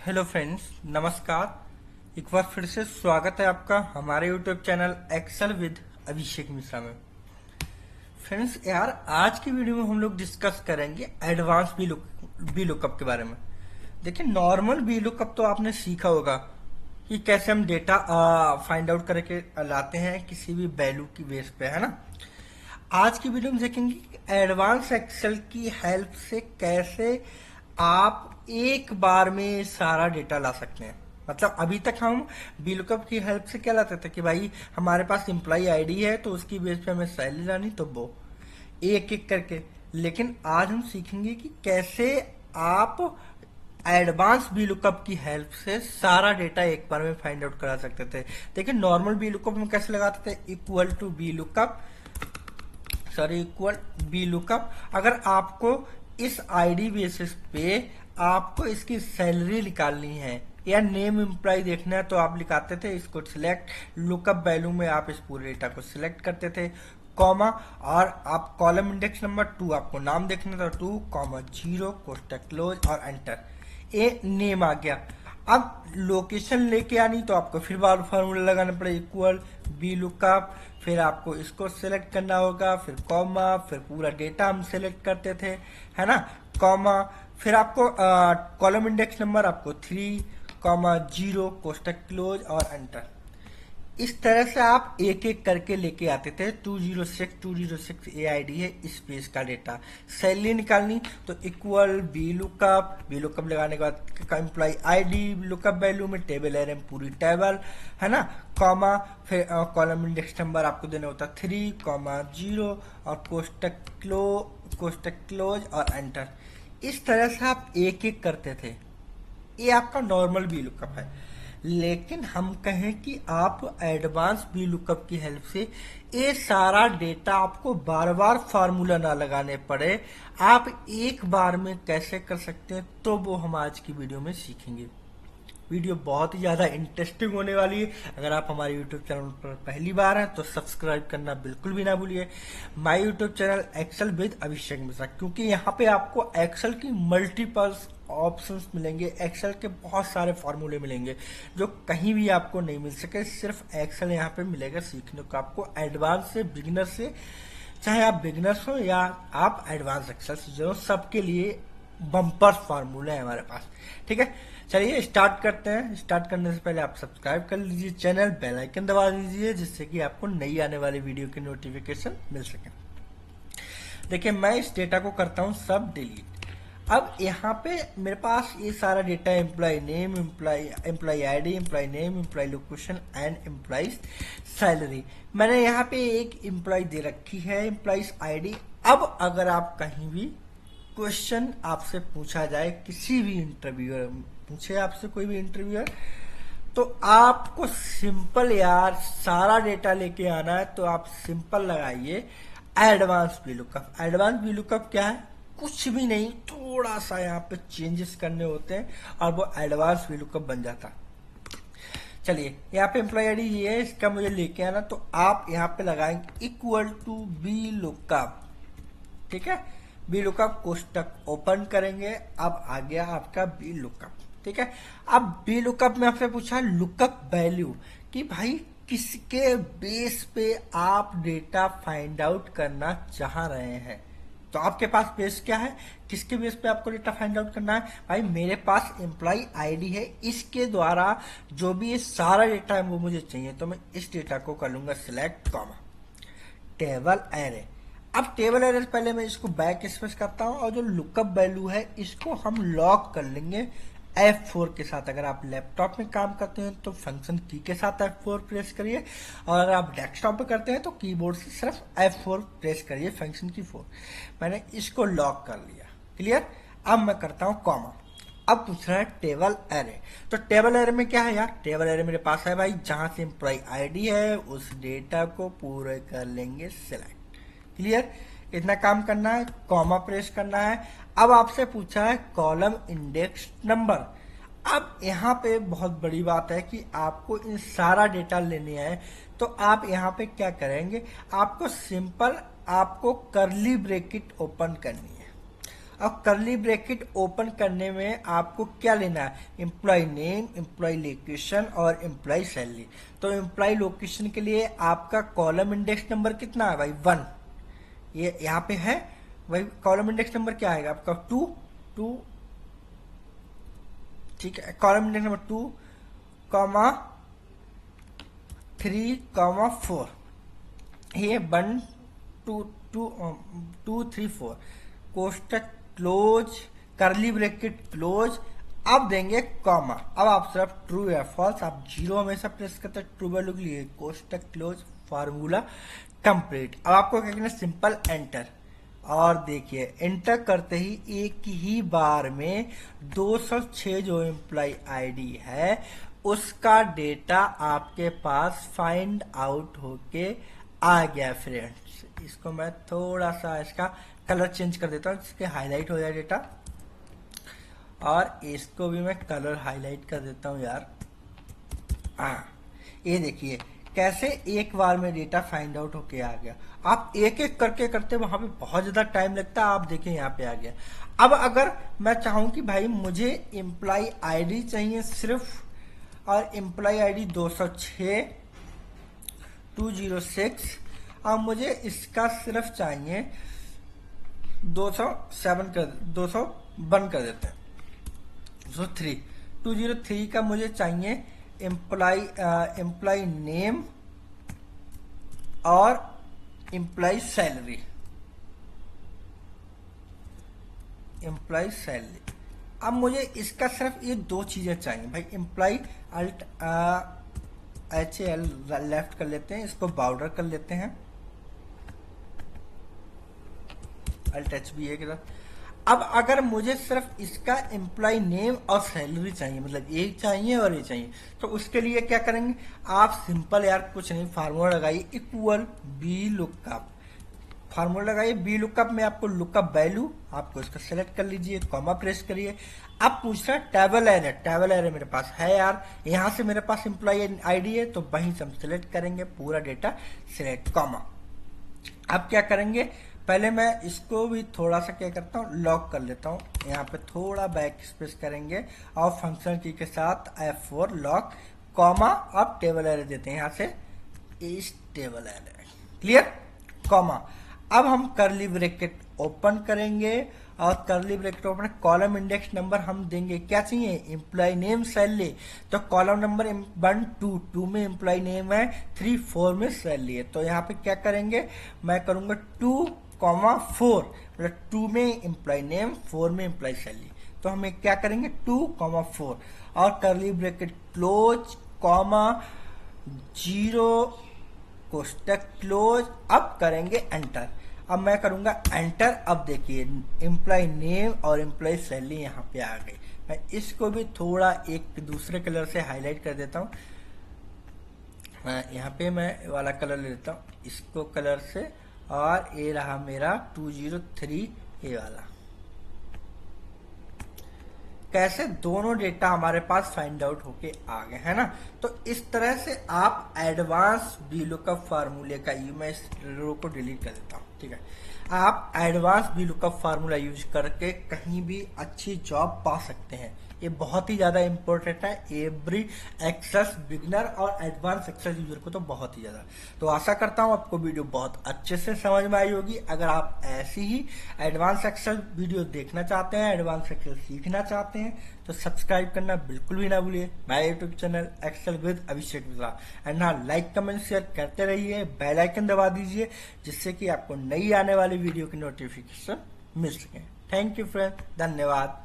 Hello friends, नमस्कार। एक बार फिर से स्वागत है आपका हमारे YouTube channel Excel with Abhishek Mishra में। फ्रेंड्स यार, आज की वीडियो में हम लोग डिस्कस करेंगे एडवांस बी लुकअप के बारे में। देखिए, नॉर्मल बी लुकअप तो आपने सीखा होगा कि कैसे हम डेटा फाइंड आउट करके लाते हैं किसी भी वैल्यू की बेस पे, है ना। आज की वीडियो में देखेंगे कि एडवांस एक्सेल की हेल्प से कैसे आप एक बार में सारा डेटा ला सकते हैं। मतलब अभी तक हम VLOOKUP की हेल्प से क्या लाते थे कि भाई हमारे पास एम्प्लॉय आईडी है तो उसकी बेस पे हमें सैलरी लानी, तो वो एक एक करके। लेकिन आज हम सीखेंगे कि कैसे आप एडवांस VLOOKUP की हेल्प से सारा डेटा एक बार में फाइंड आउट करा सकते थे। देखिए, नॉर्मल VLOOKUP में कैसे लगाते थे, इक्वल टू VLOOKUP। अगर आपको इस आईडी बेसिस पे आपको इसकी सैलरी निकालनी है या नेम एम्प्लॉय देखना है तो आप लिखाते थे इसको सिलेक्ट, लुकअप वैल्यू में आप इस पूरे डेटा को सिलेक्ट करते थे, कॉमा, और आप कॉलम इंडेक्स नंबर 2 आपको नाम देखना था, 2, 0, कोष्टक क्लोज और एंटर। ए नेम आ गया। अब लोकेशन लेके आनी तो आपको फिर बार फार्मूला लगाना पड़ेगा, इक्वल VLOOKUP, फिर आपको इसको सिलेक्ट करना होगा, फिर कॉमा, फिर पूरा डेटा हम सिलेक्ट करते थे, है ना, कॉमा, फिर आपको कॉलम इंडेक्स नंबर आपको 3, 0, कोष्टक क्लोज और एंटर। इस तरह से आप एक एक करके लेके आते थे। 206 ए आईडी है, इस पेज का डेटा सैलरी निकालनी तो इक्वल VLOOKUP लगाने के बाद एम्प्लॉय आईडी लुकअप वैल्यू में टेबल एरर पूरी टेबल, है ना, कॉमा, फिर कॉलम इंडेक्स नंबर आपको देना होता 3, 0 और कोष्टक क्लोज और एंटर। इस तरह से आप एक एक करते थे। ये आपका नॉर्मल VLOOKUP है। लेकिन हम कहें कि आप एडवांस VLOOKUP की हेल्प से ये सारा डेटा आपको बार बार फार्मूला ना लगाने पड़े, आप एक बार में कैसे कर सकते हैं, तो वो हम आज की वीडियो में सीखेंगे। वीडियो बहुत ही ज़्यादा इंटरेस्टिंग होने वाली है। अगर आप हमारे यूट्यूब चैनल पर पहली बार हैं तो सब्सक्राइब करना बिल्कुल भी ना भूलिए। My YouTube channel Excel with Abhishek Mishra, क्योंकि यहाँ पे आपको एक्सेल की मल्टीपल ऑप्शंस मिलेंगे, एक्सेल के बहुत सारे फॉर्मूले मिलेंगे जो कहीं भी आपको नहीं मिल सके। सिर्फ एक्सेल यहाँ पे मिलेगा सीखने को आपको, एडवांस से बिगिनर से, चाहे आप बिगिनर्स हो या आप एडवांस एक्सेल सीख हो, सबके लिए बम्पर फार्मूला है हमारे पास। ठीक है, चलिए स्टार्ट करते हैं। स्टार्ट करने से पहले आप सब्सक्राइब कर लीजिए चैनल, बेल आइकन दबा दीजिए जिससे कि आपको नई आने वाली वीडियो की नोटिफिकेशन मिल सके। देखिए, मैं इस डेटा को करता हूँ सब डिलीट। अब यहाँ पे मेरे पास ये सारा data employee name, employee ID, employee name, employee location and employee salary. मैंने यहाँ पे एक एम्प्लॉय दे रखी है, एम्प्लॉय आईडी। अब अगर आप कहीं भी क्वेश्चन आपसे पूछा जाए, किसी भी इंटरव्यूअर पूछे आपसे, कोई भी इंटरव्यूअर, तो आपको सिंपल यार सारा डेटा लेके आना है तो आप सिंपल लगाइए एडवांस VLOOKUP। एडवांस VLOOKUP क्या है, कुछ भी नहीं, थोड़ा सा यहाँ पे चेंजेस करने होते हैं और वो एडवांस VLOOKUP बन जाता है। चलिए, यहाँ पे एम्प्लॉय आईडी ये है, इसका मुझे लेके आना, तो आप यहाँ पे लगाएंगे इक्वल टू VLOOKUP। ठीक है, VLOOKUP कोष्टक ओपन करेंगे। अब आ गया आपका VLOOKUP। ठीक है, अब VLOOKUP में आपसे पूछा लुकअप वैल्यू कि भाई किसके बेस पे आप डेटा फाइंड आउट करना चाह रहे हैं। तो आपके पास बेस क्या है, किसके बेस पे आपको डेटा फाइंड आउट करना है। भाई मेरे पास एम्प्लॉय आईडी है, इसके द्वारा जो भी ये सारा डेटा है वो मुझे चाहिए, तो मैं इस डेटा को कर लूंगा सिलेक्ट, कॉमा, टेबल एरे। अब टेबल एरे पहले मैं इसको बैक स्पेस करता हूं और जो लुकअप वैल्यू है इसको हम लॉक कर लेंगे F4 के साथ। अगर आप लैपटॉप में काम करते हैं तो फंक्शन की के साथ F4 प्रेस करिए, और अगर आप डेस्कटॉप पे करते हैं तो कीबोर्ड से सिर्फ F4 प्रेस करिए, फंक्शन की 4। मैंने इसको लॉक कर लिया, क्लियर। अब मैं करता हूँ कॉमा। अब पूछ रहा है टेबल एरे, तो टेबल एरे में क्या है यार, टेबल एरे मेरे पास है भाई, जहां से एम्प्लॉय आईडी है उस डेटा को पूरे कर लेंगे सिलेक्ट, क्लियर। इतना काम करना है, कॉमा प्रेस करना है। अब आपसे पूछा है कॉलम इंडेक्स नंबर। अब यहाँ पे बहुत बड़ी बात है कि आपको इन सारा डेटा लेने आए, तो आप यहाँ पे क्या करेंगे, आपको सिंपल आपको कर्ली ब्रैकेट ओपन करनी है। और कर्ली ब्रैकेट ओपन करने में आपको क्या लेना है, एम्प्लॉय नेम, एम्प्लॉय लोकेशन और एम्प्लॉय सैलरी। तो एम्प्लॉय लोकेशन के लिए आपका कॉलम इंडेक्स नंबर कितना है भाई, 1, ये यहाँ पे है भाई। कॉलम इंडेक्स नंबर क्या आएगा आपका, 2, ठीक है। कॉलम इंडेक्स नंबर 2, 3, 4, ये 1 2 3 4, कोष्टक क्लोज, कर्ली ब्रैकेट क्लोज। अब देंगे कॉमा। अब आप सिर्फ ट्रू या फॉल्स, आप 0 हमेशा प्रेस करते हैं, ट्रू वैल्यू के लिए कोष्टक क्लोज, फार्मूला कंप्लीट। अब आपको क्या करना है, सिंपल एंटर। और देखिए एंटर करते ही एक ही बार में 206 जो एम्प्लॉय आईडी है उसका डेटा आपके पास फाइंड आउट होके आ गया फ्रेंड्स। इसको मैं थोड़ा सा इसका कलर चेंज कर देता हूँ जिसके हाईलाइट हो जाए डेटा, और इसको भी मैं कलर हाईलाइट कर देता हूँ यार। ये देखिए कैसे एक बार में डेटा फाइंड आउट होके आ गया। आप एक एक करके करते वहां पे बहुत ज्यादा टाइम लगता है, आप देखें यहाँ पे आ गया। अब अगर मैं चाहूं कि भाई मुझे एम्प्लॉय आईडी चाहिए सिर्फ, और एम्प्लॉय आईडी 206 206, और मुझे इसका सिर्फ चाहिए 201 कर देते हैं, 203 203 का मुझे चाहिए एम्प्लॉय नेम और एम्प्लॉय सैलरी, अब मुझे इसका सिर्फ ये 2 चीजें चाहिए भाई। एम्प्लॉय अल्ट HL लेफ्ट कर लेते हैं, इसको बॉर्डर कर लेते हैं, अल्ट HB के साथ। अब अगर मुझे सिर्फ इसका एम्प्लॉय नेम और सैलरी चाहिए, मतलब ये चाहिए और ये चाहिए, तो उसके लिए क्या करेंगे आप, सिंपल यार कुछ नहीं, फार्मूला लगाइए, इक्वल बी लुकअप। फार्मूला लगाइए बी लुकअप में आपको लुकअप वैल्यू, आपको इसका सेलेक्ट कर लीजिए, कॉमा प्रेस करिए। अब पूछ रहा है टेबल एरे, टेबल एरे मेरे पास है यार, यहाँ से मेरे पास एम्प्लॉय आईडी है तो वहीं से हम सिलेक्ट करेंगे, पूरा डेटा सिलेक्ट, कॉमा। अब क्या करेंगे, पहले मैं इसको भी थोड़ा सा क्या करता हूँ, लॉक कर लेता हूँ, यहाँ पे थोड़ा बैक स्पेस करेंगे और फंक्शन की के साथ F4 लॉक, कॉमा। अब टेबल एरे देते हैं यहाँ से, इस टेबल एरे, क्लियर, कॉमा। अब हम कर्ली ब्रैकेट ओपन करेंगे, और curly bracket open, column index number हम देंगे, क्या चाहिए, एम्प्लॉय नेम सैलरी। तो कॉलम नंबर 1 2 में एम्प्लॉय नेम है, 3 4 में सैलरी है। तो यहाँ पे क्या करेंगे, मैं करूंगा 2,4, मतलब 2 में एम्प्लॉय नेम, 4 में एम्प्लॉय सैलरी। तो हमें क्या करेंगे 2,4, और कर्ली ब्रैकेट क्लोज, कॉमा, 0 कोष्टक क्लोज। अब करेंगे एंटर, अब मैं करूंगा एंटर। अब देखिए एम्प्लॉय नेम और एम्प्लॉय सैलरी यहाँ पे आ गई। मैं इसको भी थोड़ा एक दूसरे कलर से हाईलाइट कर देता हूँ, यहाँ पे मैं वाला कलर ले लेता हूँ, इसको कलर से, और ये रहा मेरा 203 ये वाला। कैसे दोनों डेटा हमारे पास फाइंड आउट होके आ गए, है ना। तो इस तरह से आप एडवांस VLOOKUP फार्मूले का, मैं इस रो को डिलीट कर देता हूँ, ठीक है। आप एडवांस VLOOKUP फार्मूला यूज करके कहीं भी अच्छी जॉब पा सकते हैं। ये बहुत ही ज्यादा इंपॉर्टेंट है एवरी एक्सेस बिगनर और एडवांस एक्सेस यूजर को तो बहुत ही ज्यादा। तो आशा करता हूँ आपको वीडियो बहुत अच्छे से समझ में आई होगी। अगर आप ऐसी ही एडवांस एक्सेल वीडियो देखना चाहते हैं, एडवांस एक्सेल सीखना चाहते हैं, तो सब्सक्राइब करना बिल्कुल भी ना भूलिए my YouTube channel Excel with Abhishek Mishra. And हाँ, लाइक कमेंट शेयर करते रहिए, बेल आइकन दबा दीजिए जिससे कि आपको नई आने वाली वीडियो की नोटिफिकेशन मिल सके। थैंक यू फ्रेंड, धन्यवाद।